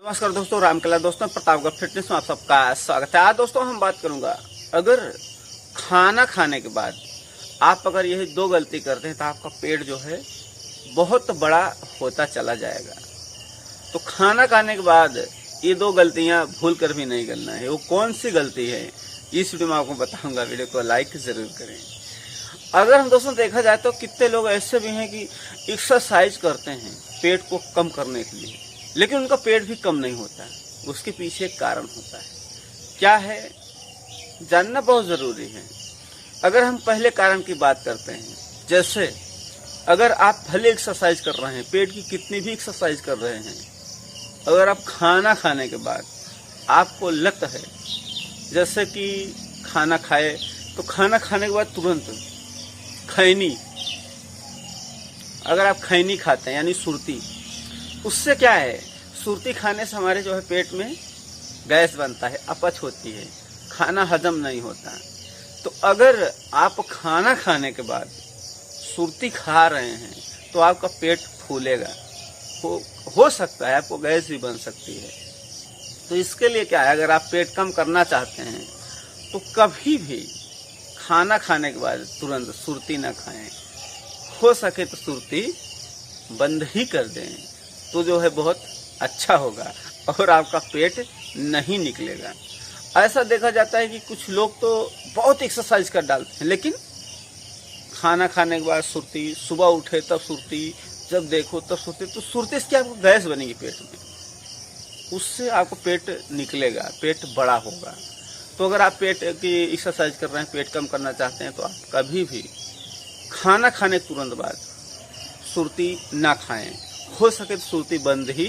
नमस्कार दोस्तों, रामकला दोस्तों, प्रतापगढ़ फिटनेस में आप सबका स्वागत है। आज दोस्तों हम बात करूंगा, अगर खाना खाने के बाद आप अगर यही दो गलती करते हैं तो आपका पेट जो है बहुत बड़ा होता चला जाएगा। तो खाना खाने के बाद ये दो गलतियां भूल कर भी नहीं करना है। वो कौन सी गलती है इस वीडियो में आपको बताऊंगा। वीडियो को लाइक जरूर करें। अगर हम दोस्तों देखा जाए तो कितने लोग ऐसे भी हैं कि एक्सरसाइज करते हैं पेट को कम करने के लिए, लेकिन उनका पेट भी कम नहीं होता। उसके पीछे एक कारण होता है। क्या है जानना बहुत जरूरी है। अगर हम पहले कारण की बात करते हैं, जैसे अगर आप भले एक्सरसाइज कर रहे हैं, पेट की कितनी भी एक्सरसाइज कर रहे हैं, अगर आप खाना खाने के बाद आपको लगता है जैसे कि खाना खाए तो खाना खाने के बाद तुरंत खैनी, अगर आप खैनी खाते हैं यानी सुरती, उससे क्या है, सुरती खाने से हमारे जो है पेट में गैस बनता है, अपच होती है, खाना हजम नहीं होता। तो अगर आप खाना खाने के बाद सुरती खा रहे हैं तो आपका पेट फूलेगा, हो सकता है आपको गैस भी बन सकती है। तो इसके लिए क्या है, अगर आप पेट कम करना चाहते हैं तो कभी भी खाना खाने के बाद तुरंत सुरती ना खाएं। हो सके तो सुरती बंद ही कर दें तो जो है बहुत अच्छा होगा और आपका पेट नहीं निकलेगा। ऐसा देखा जाता है कि कुछ लोग तो बहुत एक्सरसाइज कर डालते हैं, लेकिन खाना खाने के बाद सुरती, सुबह उठे तब सुरती, जब देखो तब सुरती। तो सुरती से क्या आपको गैस बनेगी पेट में, उससे आपको पेट निकलेगा, पेट बड़ा होगा। तो अगर आप पेट की एक्सरसाइज कर रहे हैं, पेट कम करना चाहते हैं, तो आप कभी भी खाना खाने तुरंत बाद सुरती ना खाएं। हो सके तो सुरती बंद ही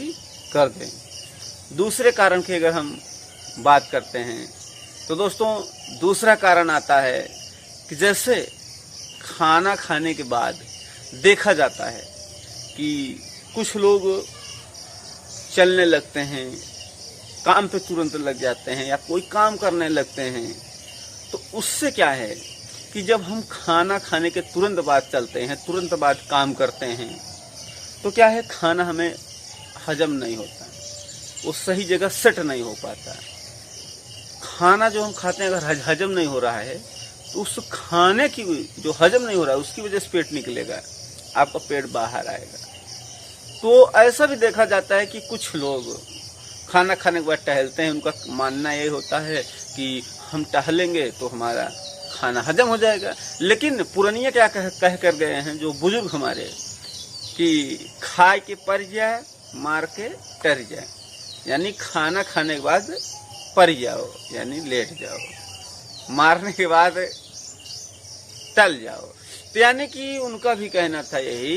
कर दें। दूसरे कारण की अगर हम बात करते हैं तो दोस्तों दूसरा कारण आता है कि जैसे खाना खाने के बाद देखा जाता है कि कुछ लोग चलने लगते हैं, काम पे तुरंत लग जाते हैं या कोई काम करने लगते हैं। तो उससे क्या है कि जब हम खाना खाने के तुरंत बाद चलते हैं, तुरंत बाद काम करते हैं, तो क्या है, खाना हमें हजम नहीं होता, वो सही जगह सेट नहीं हो पाता। खाना जो हम खाते हैं अगर हजम नहीं हो रहा है तो उस खाने की जो हजम नहीं हो रहा है उसकी वजह से पेट निकलेगा, आपका पेट बाहर आएगा। तो ऐसा भी देखा जाता है कि कुछ लोग खाना खाने के बाद टहलते हैं। उनका मानना ये होता है कि हम टहलेंगे तो हमारा खाना हजम हो जाएगा। लेकिन पुरानिया क्या कह कर गए हैं जो बुजुर्ग हमारे, कि खाए के पर जाए, मार के टर जाए, यानी खाना खाने के बाद पर जाओ यानी लेट जाओ, मारने के बाद टल जाओ। तो यानी कि उनका भी कहना था यही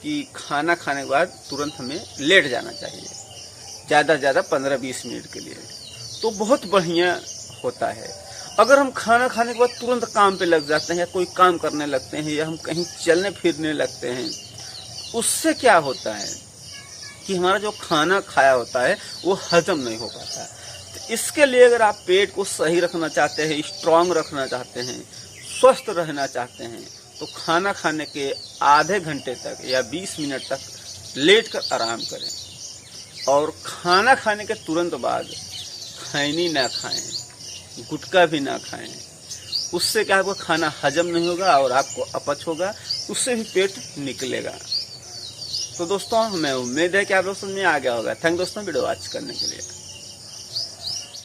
कि खाना खाने के बाद तुरंत हमें लेट जाना चाहिए, ज़्यादा से ज़्यादा 15-20 मिनट के लिए, तो बहुत बढ़िया होता है। अगर हम खाना खाने के बाद तुरंत काम पे लग जाते हैं या कोई काम करने लगते हैं या हम कहीं चलने फिरने लगते हैं, उससे क्या होता है कि हमारा जो खाना खाया होता है वो हजम नहीं हो पाता। तो इसके लिए अगर आप पेट को सही रखना चाहते हैं, स्ट्रांग रखना चाहते हैं, स्वस्थ रहना चाहते हैं, तो खाना खाने के आधे घंटे तक या 20 मिनट तक लेट कर आराम करें। और खाना खाने के तुरंत बाद खैनी ना खाएं, गुटखा भी ना खाएं। उससे क्या आपका खाना हजम नहीं होगा और आपको अपच होगा, उससे भी पेट निकलेगा। तो दोस्तों हमें उम्मीद है कि आप लोग समझ में आ गया होगा। थैंक दोस्तों वीडियो वॉच करने के लिए।